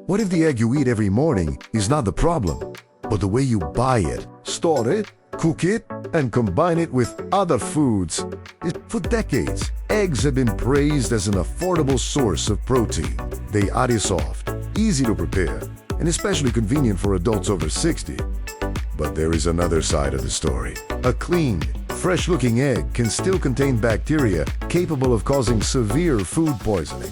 What if the egg you eat every morning is not the problem, but the way you buy it, store it, cook it, and combine it with other foods? For decades, eggs have been praised as an affordable source of protein. They are soft, easy to prepare, and especially convenient for adults over 60. But there is another side of the story. A clean, fresh-looking egg can still contain bacteria capable of causing severe food poisoning.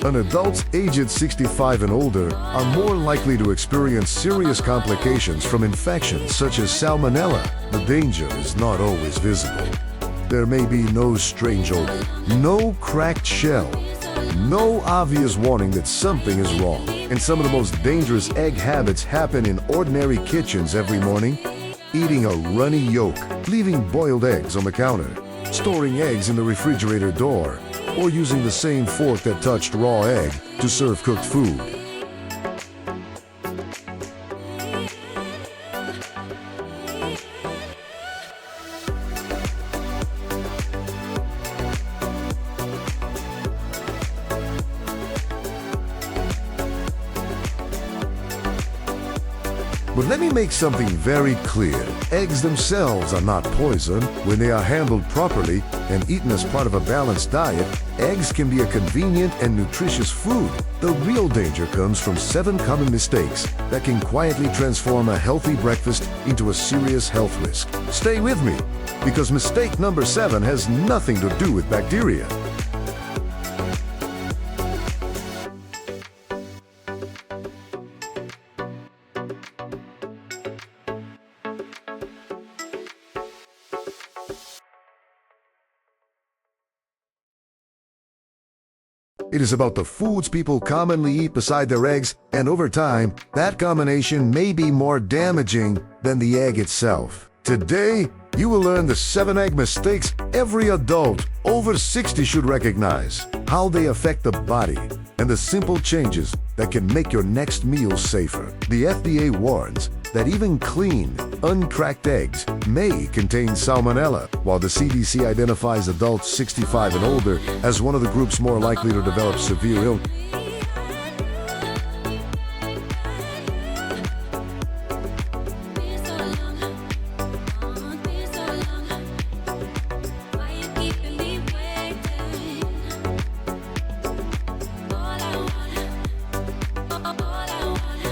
And adults aged 65 and older are more likely to experience serious complications from infections such as salmonella. The danger is not always visible. There may be no strange odor, no cracked shell, no obvious warning that something is wrong. And some of the most dangerous egg habits happen in ordinary kitchens every morning. Eating a runny yolk, leaving boiled eggs on the counter, storing eggs in the refrigerator door, or using the same fork that touched raw egg to serve cooked food. But let me make something very clear. Eggs themselves are not poison. When they are handled properly and eaten as part of a balanced diet, eggs can be a convenient and nutritious food. The real danger comes from 7 common mistakes that can quietly transform a healthy breakfast into a serious health risk. Stay with me, because mistake number 7 has nothing to do with bacteria. It is about the foods people commonly eat beside their eggs, and over time, that combination may be more damaging than the egg itself. Today, you will learn the 7 egg mistakes every adult over 60 should recognize, how they affect the body, and the simple changes that can make your next meal safer. The FDA warns that even clean, uncracked eggs may contain salmonella, while the CDC identifies adults 65 and older as one of the groups more likely to develop severe illness.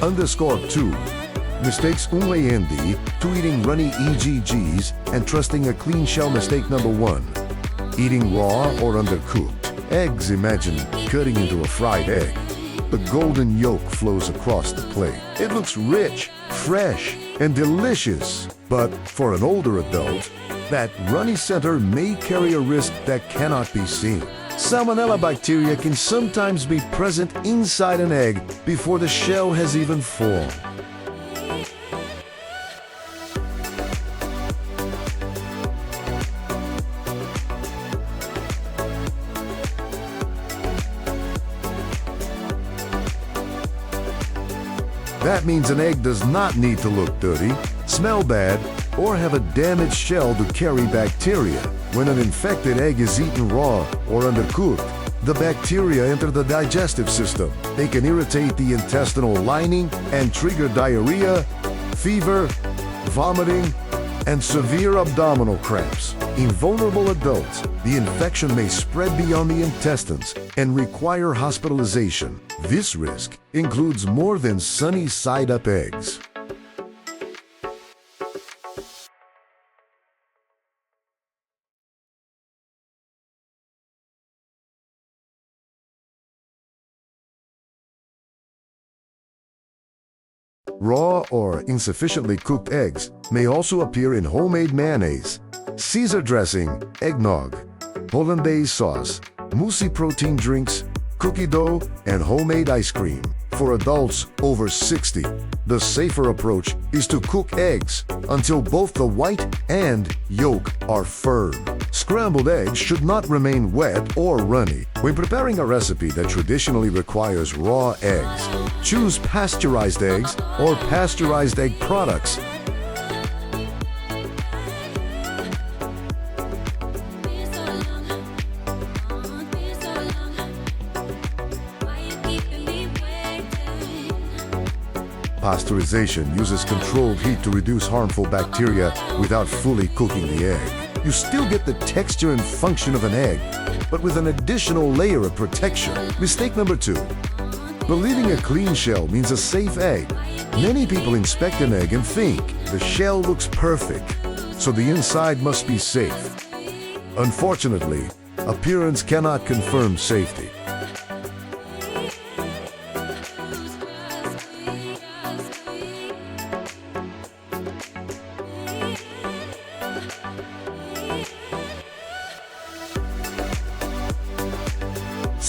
_2. Mistakes 1 and D to eating runny EGGs and trusting a clean shell. Mistake number 1. Eating raw or undercooked. Eggs, imagine cutting into a fried egg. The golden yolk flows across the plate. It looks rich, fresh, and delicious. But for an older adult, that runny center may carry a risk that cannot be seen. Salmonella bacteria can sometimes be present inside an egg before the shell has even formed. That means an egg does not need to look dirty, smell bad, or have a damaged shell to carry bacteria. When an infected egg is eaten raw or undercooked, the bacteria enter the digestive system. They can irritate the intestinal lining and trigger diarrhea, fever, vomiting, and severe abdominal cramps. In vulnerable adults, the infection may spread beyond the intestines and require hospitalization. This risk includes more than sunny-side-up eggs. Raw or insufficiently cooked eggs may also appear in homemade mayonnaise, Caesar dressing, eggnog, hollandaise sauce, moussey protein drinks, cookie dough, and homemade ice cream. for adults over 60. The safer approach is to cook eggs until both the white and yolk are firm. Scrambled eggs should not remain wet or runny. When preparing a recipe that traditionally requires raw eggs, choose pasteurized eggs or pasteurized egg products. Pasteurization uses controlled heat to reduce harmful bacteria without fully cooking the egg. You still get the texture and function of an egg, but with an additional layer of protection. Mistake number 2. Believing a clean shell means a safe egg. Many people inspect an egg and think the shell looks perfect, so the inside must be safe. Unfortunately, appearance cannot confirm safety.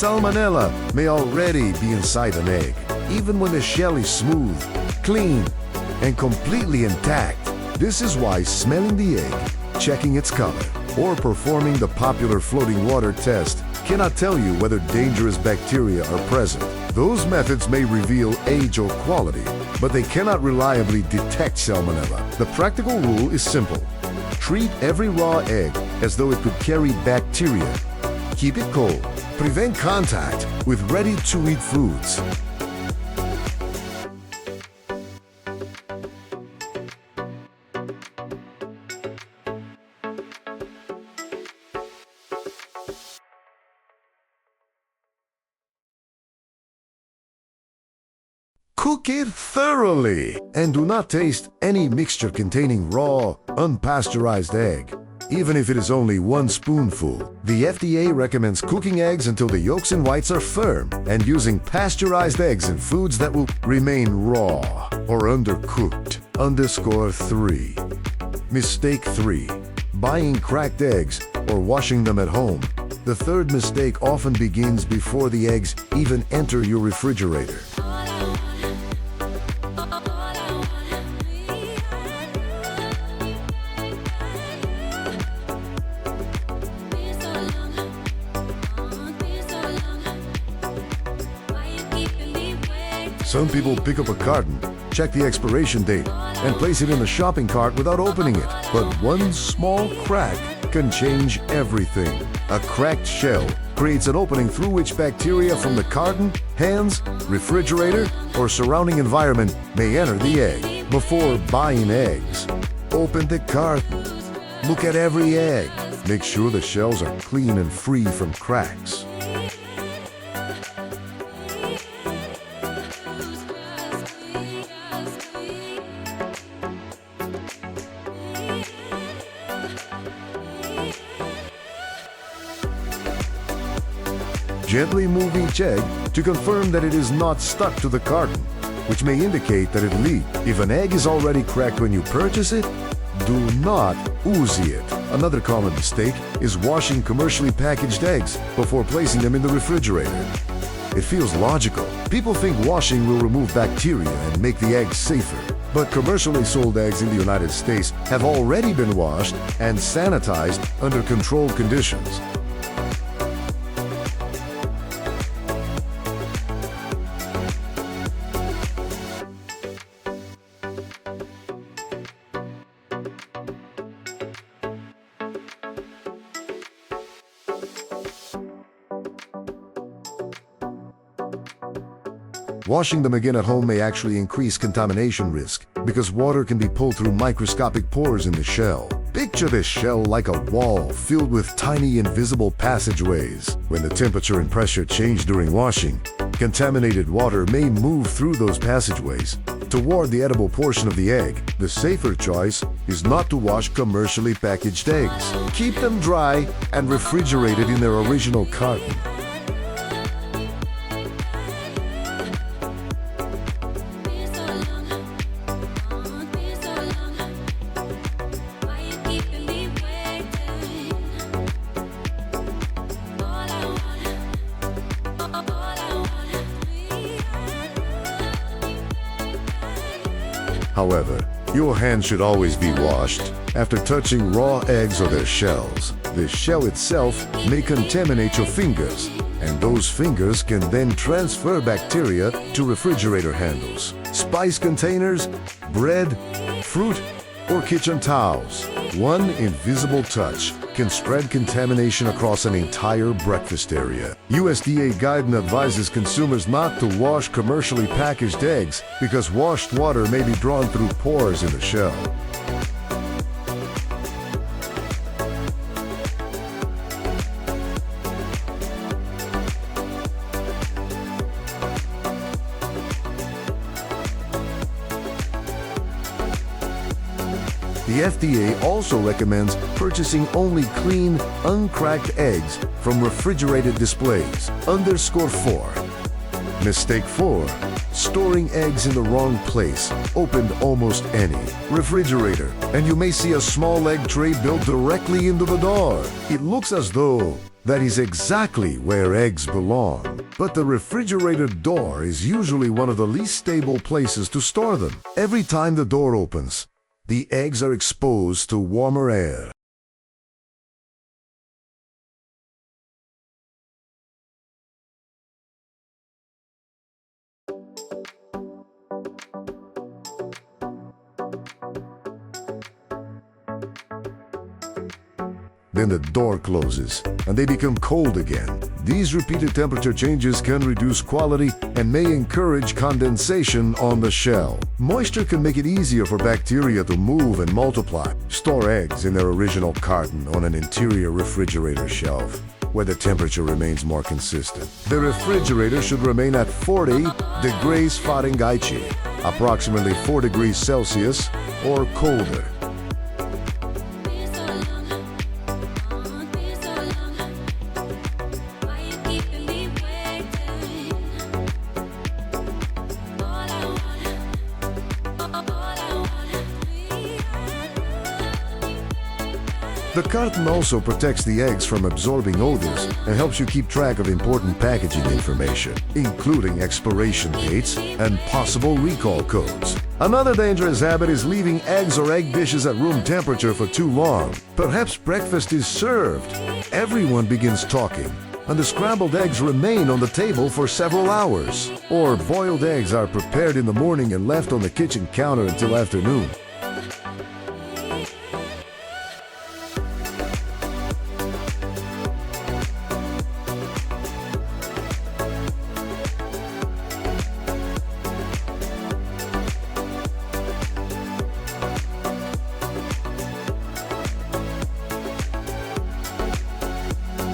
Salmonella may already be inside an egg, even when the shell is smooth, clean, and completely intact. This is why smelling the egg, checking its color, or performing the popular floating water test cannot tell you whether dangerous bacteria are present. Those methods may reveal age or quality, but they cannot reliably detect salmonella. The practical rule is simple. Treat every raw egg as though it could carry bacteria. Keep it cold. Prevent contact with ready-to-eat foods. Cook it thoroughly and do not taste any mixture containing raw, unpasteurized egg. Even if it is only 1 spoonful, the FDA recommends cooking eggs until the yolks and whites are firm and using pasteurized eggs in foods that will remain raw or undercooked. _3. Mistake 3. Buying cracked eggs or washing them at home. The third mistake often begins before the eggs even enter your refrigerator. Some people pick up a carton, check the expiration date, and place it in the shopping cart without opening it. But one small crack can change everything. A cracked shell creates an opening through which bacteria from the carton, hands, refrigerator, or surrounding environment may enter the egg. Before buying eggs, open the carton. Look at every egg. Make sure the shells are clean and free from cracks. Gently move each egg to confirm that it is not stuck to the carton, which may indicate that it leaked. If an egg is already cracked when you purchase it, do not oozy it. Another common mistake is washing commercially packaged eggs before placing them in the refrigerator. It feels logical. People think washing will remove bacteria and make the eggs safer. But commercially sold eggs in the United States have already been washed and sanitized under controlled conditions. Washing them again at home may actually increase contamination risk because water can be pulled through microscopic pores in the shell. Picture this shell like a wall filled with tiny invisible passageways. When the temperature and pressure change during washing, contaminated water may move through those passageways toward the edible portion of the egg. The safer choice is not to wash commercially packaged eggs. Keep them dry and refrigerated in their original carton. However, your hands should always be washed after touching raw eggs or their shells. The shell itself may contaminate your fingers, and those fingers can then transfer bacteria to refrigerator handles, spice containers, bread, fruit, or kitchen towels. One invisible touch can spread contamination across an entire breakfast area. USDA guidance advises consumers not to wash commercially packaged eggs because washed water may be drawn through pores in the shell. The FDA also recommends purchasing only clean, uncracked eggs from refrigerated displays. _4. Mistake 4. Storing eggs in the wrong place. Opened almost any refrigerator, and you may see a small egg tray built directly into the door. It looks as though that is exactly where eggs belong. But the refrigerator door is usually one of the least stable places to store them. Every time the door opens, the eggs are exposed to warmer air. Then the door closes, and they become cold again. These repeated temperature changes can reduce quality and may encourage condensation on the shell. Moisture can make it easier for bacteria to move and multiply. Store eggs in their original carton on an interior refrigerator shelf, where the temperature remains more consistent. The refrigerator should remain at 40 degrees Fahrenheit, approximately 4 degrees Celsius, or colder. The carton also protects the eggs from absorbing odors and helps you keep track of important packaging information, including expiration dates and possible recall codes. Another dangerous habit is leaving eggs or egg dishes at room temperature for too long. Perhaps breakfast is served. Everyone begins talking, and the scrambled eggs remain on the table for several hours. Or boiled eggs are prepared in the morning and left on the kitchen counter until afternoon.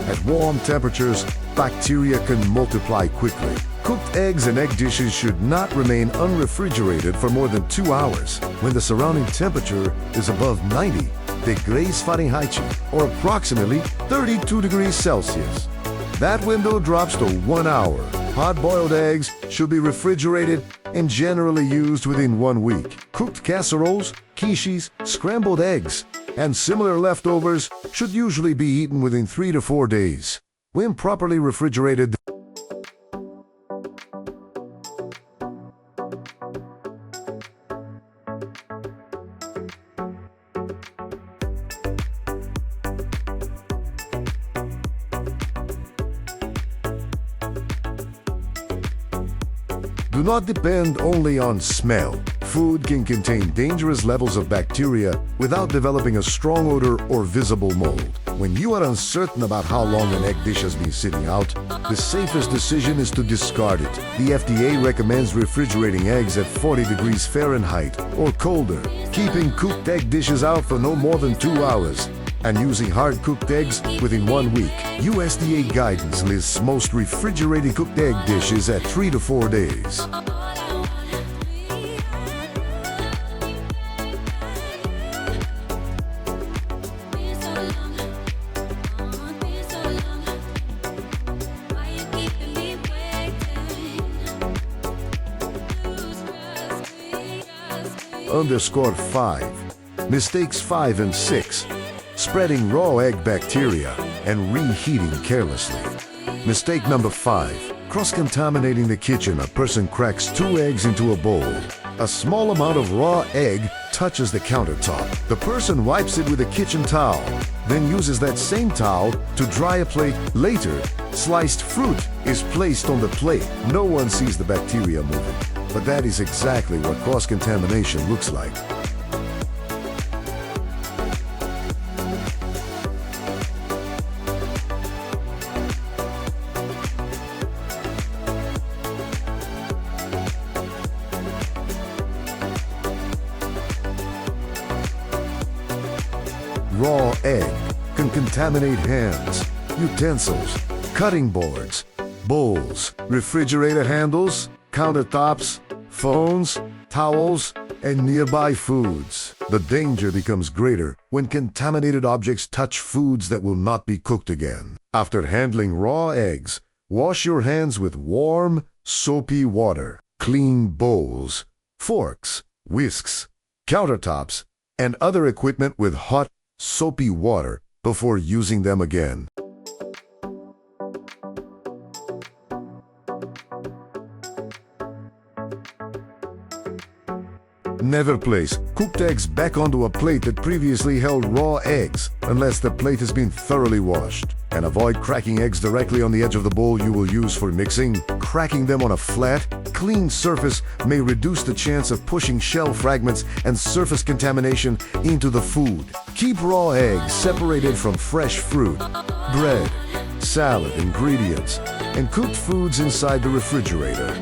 At warm temperatures, bacteria can multiply quickly. Cooked eggs and egg dishes should not remain unrefrigerated for more than 2 hours when the surrounding temperature is above 90 degrees Fahrenheit, or approximately 32 degrees Celsius. That window drops to 1 hour. Hard-boiled eggs should be refrigerated and generally used within 1 week. Cooked casseroles, quiches, scrambled eggs, and similar leftovers should usually be eaten within 3 to 4 days. When properly refrigerated, do not depend only on smell. Food can contain dangerous levels of bacteria without developing a strong odor or visible mold. When you are uncertain about how long an egg dish has been sitting out, the safest decision is to discard it. The FDA recommends refrigerating eggs at 40 degrees Fahrenheit or colder, keeping cooked egg dishes out for no more than 2 hours, and using hard-cooked eggs within 1 week. USDA guidance lists most refrigerated cooked egg dishes at 3 to 4 days. _5. Mistakes 5 and 6. Spreading raw egg bacteria and reheating carelessly. Mistake number 5. Cross-contaminating the kitchen. A person cracks 2 eggs into a bowl, A small amount of raw egg touches the countertop. The person wipes it with a kitchen towel, then uses that same towel to dry a plate. Later, sliced fruit is placed on the plate. No one sees the bacteria moving, but that is exactly what cross-contamination looks like. Raw egg can contaminate hands, utensils, cutting boards, bowls, refrigerator handles, countertops, phones, towels, and nearby foods. The danger becomes greater when contaminated objects touch foods that will not be cooked again. After handling raw eggs, wash your hands with warm, soapy water. Clean bowls, forks, whisks, countertops, and other equipment with hot, soapy water before using them again. Never place cooked eggs back onto a plate that previously held raw eggs unless the plate has been thoroughly washed. And avoid cracking eggs directly on the edge of the bowl you will use for mixing. Cracking them on a flat, clean surface may reduce the chance of pushing shell fragments and surface contamination into the food. Keep raw eggs separated from fresh fruit, bread, salad ingredients, and cooked foods inside the refrigerator.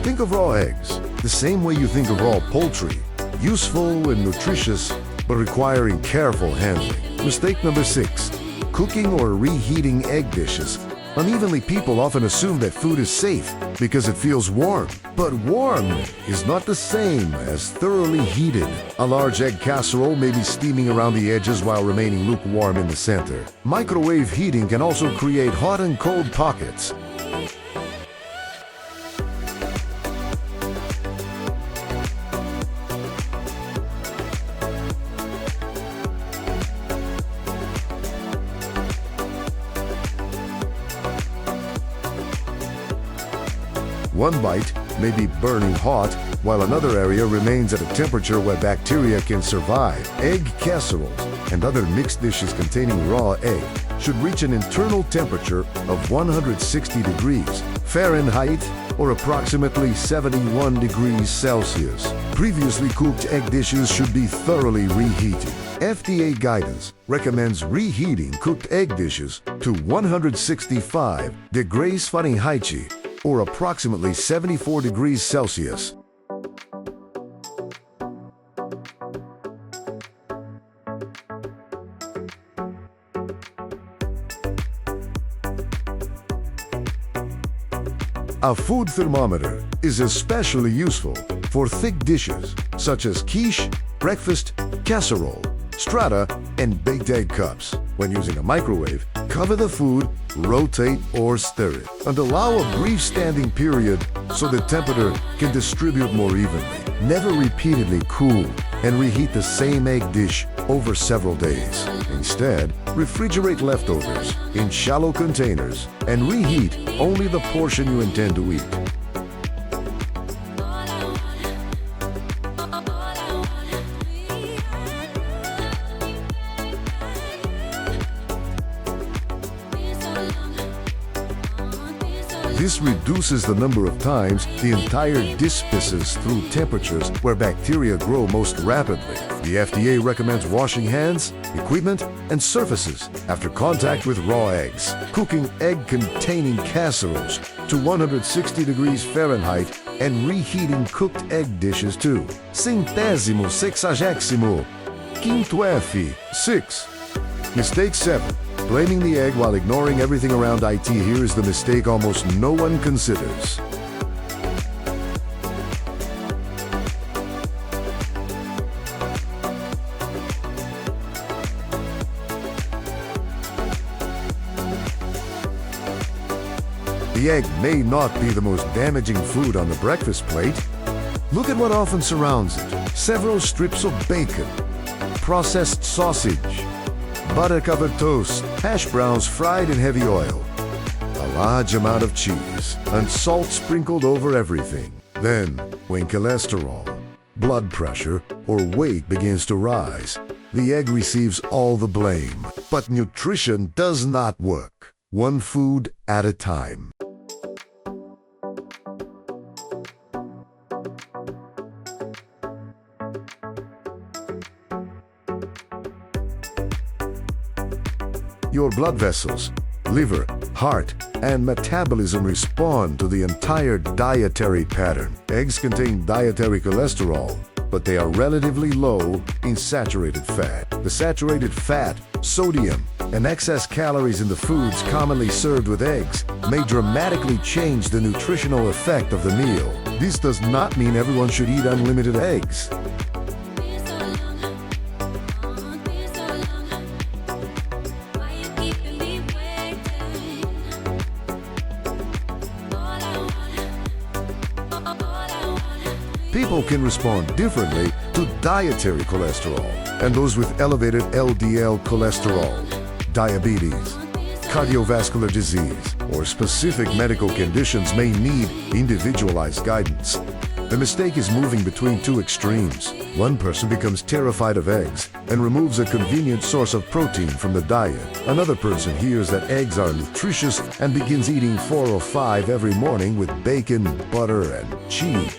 Think of raw eggs the same way you think of raw poultry, useful and nutritious, but requiring careful handling. Mistake number 6, cooking or reheating egg dishes. Unevenly, people often assume that food is safe because it feels warm. But warm is not the same as thoroughly heated. A large egg casserole may be steaming around the edges while remaining lukewarm in the center. Microwave heating can also create hot and cold pockets. One bite may be burning hot, while another area remains at a temperature where bacteria can survive. Egg casseroles and other mixed dishes containing raw egg should reach an internal temperature of 160 degrees Fahrenheit or approximately 71 degrees Celsius. Previously cooked egg dishes should be thoroughly reheated. FDA guidance recommends reheating cooked egg dishes to 165 degrees Fahrenheit or approximately 74 degrees Celsius. A food thermometer is especially useful for thick dishes such as quiche, breakfast, casserole, strata, and baked egg cups. When using a microwave, cover the food, rotate or stir it, and allow a brief standing period so the temperature can distribute more evenly. Never repeatedly cool and reheat the same egg dish over several days. Instead, refrigerate leftovers in shallow containers and reheat only the portion you intend to eat. This reduces the number of times the entire dish passes through temperatures where bacteria grow most rapidly. The FDA recommends washing hands, equipment, and surfaces after contact with raw eggs. Cooking egg-containing casseroles to 160 degrees Fahrenheit and reheating cooked egg dishes to centésimo, sexagésimo, quinto F, 6. Mistake 7. Blaming the egg while ignoring everything around it. Here is the mistake almost no one considers. The egg may not be the most damaging food on the breakfast plate. Look at what often surrounds it. Several strips of bacon, processed sausage, butter-covered toast, hash browns fried in heavy oil, a large amount of cheese, and salt sprinkled over everything. Then, when cholesterol, blood pressure, or weight begins to rise, the egg receives all the blame. But nutrition does not work. One food at a time. Your blood vessels, liver, heart, and metabolism respond to the entire dietary pattern. Eggs contain dietary cholesterol, but they are relatively low in saturated fat. The saturated fat, sodium, and excess calories in the foods commonly served with eggs may dramatically change the nutritional effect of the meal. This does not mean everyone should eat unlimited eggs. People can respond differently to dietary cholesterol, and those with elevated LDL cholesterol, diabetes, cardiovascular disease, or specific medical conditions may need individualized guidance. The mistake is moving between two extremes. One person becomes terrified of eggs and removes a convenient source of protein from the diet. Another person hears that eggs are nutritious and begins eating 4 or 5 every morning with bacon, butter, and cheese.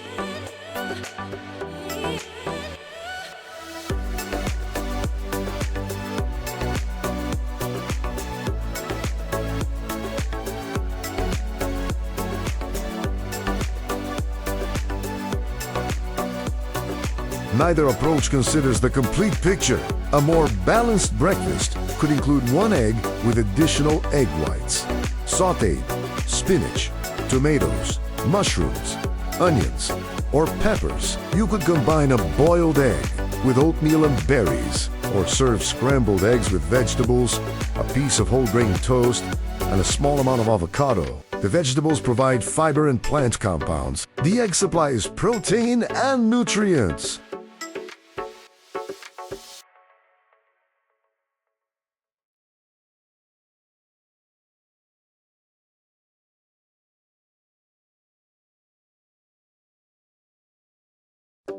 Neither approach considers the complete picture. A more balanced breakfast could include 1 egg with additional egg whites, sautéed spinach, tomatoes, mushrooms, onions, or peppers. You could combine a boiled egg with oatmeal and berries, or serve scrambled eggs with vegetables, a piece of whole grain toast, and a small amount of avocado. The vegetables provide fiber and plant compounds. The egg supplies protein and nutrients.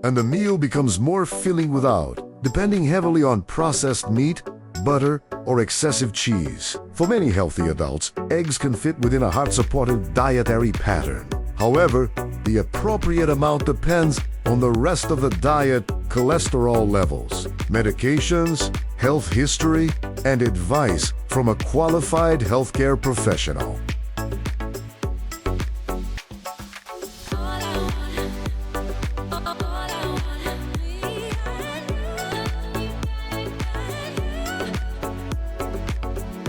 And the meal becomes more filling without, depending heavily on processed meat, butter, or excessive cheese. For many healthy adults, eggs can fit within a heart-supported dietary pattern. However, the appropriate amount depends on the rest of the diet, cholesterol levels, medications, health history, and advice from a qualified healthcare professional.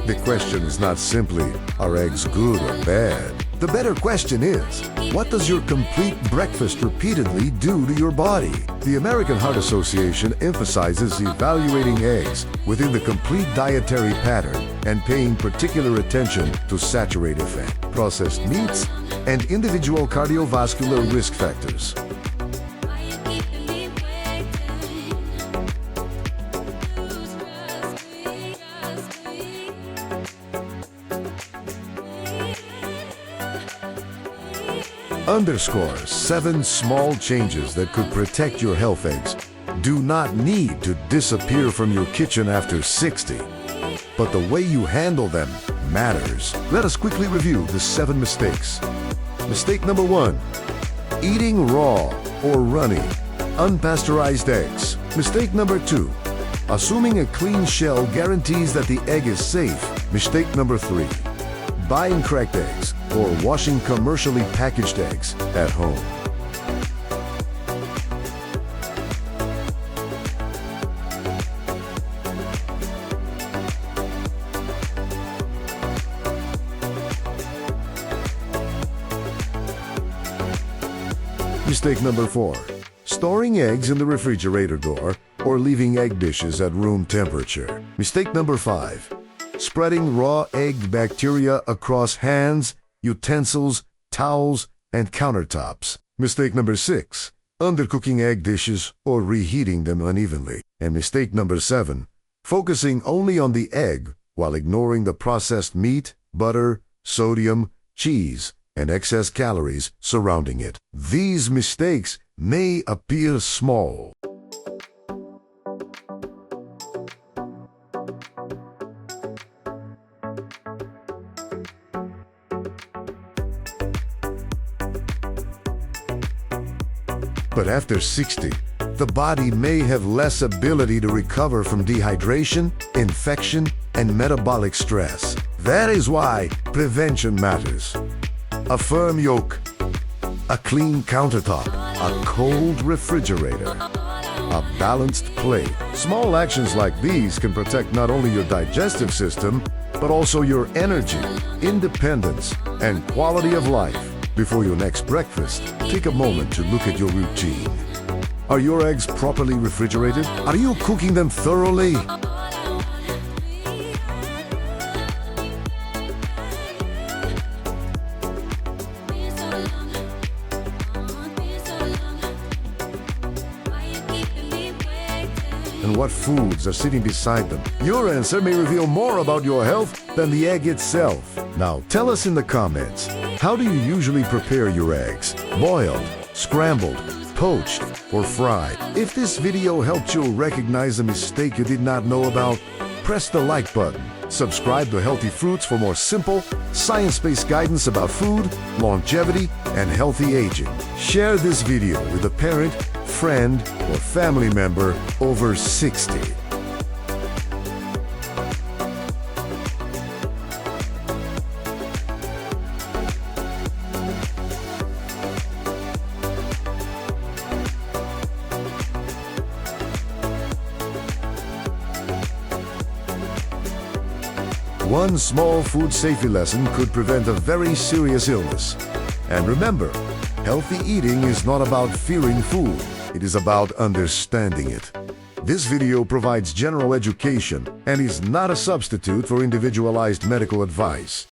The question is not simply, are eggs good or bad? The better question is, what does your complete breakfast repeatedly do to your body? The American Heart Association emphasizes evaluating eggs within the complete dietary pattern and paying particular attention to saturated fat, processed meats, and individual cardiovascular risk factors. Underscore 7 small changes that could protect your health. Eggs do not need to disappear from your kitchen after 60, but the way you handle them matters. Let us quickly review the 7 mistakes. Mistake number 1, eating raw or runny, unpasteurized eggs. Mistake number 2, assuming a clean shell guarantees that the egg is safe. Mistake number 3, buying cracked eggs or washing commercially packaged eggs at home. Mistake number 4, storing eggs in the refrigerator door or leaving egg dishes at room temperature. Mistake number 5, spreading raw egg bacteria across hands, utensils, towels, and countertops. Mistake number 6. Undercooking egg dishes or reheating them unevenly. And mistake number 7. Focusing only on the egg while ignoring the processed meat, butter, sodium, cheese, and excess calories surrounding it. These mistakes may appear small, but after 60, the body may have less ability to recover from dehydration, infection, and metabolic stress. That is why prevention matters. A firm yolk, a clean countertop, a cold refrigerator, a balanced plate. Small actions like these can protect not only your digestive system, but also your energy, independence, and quality of life. Before your next breakfast, take a moment to look at your routine. Are your eggs properly refrigerated? Are you cooking them thoroughly? And what foods are sitting beside them? Your answer may reveal more about your health than the egg itself. Now, tell us in the comments, how do you usually prepare your eggs? Boiled, scrambled, poached, or fried? If this video helped you recognize a mistake you did not know about, press the like button. Subscribe to Healthy Fruits for more simple, science-based guidance about food, longevity, and healthy aging. Share this video with a parent, friend, or family member over 60. One small food safety lesson could prevent a very serious illness. And remember, healthy eating is not about fearing food. It is about understanding it. This video provides general education and is not a substitute for individualized medical advice.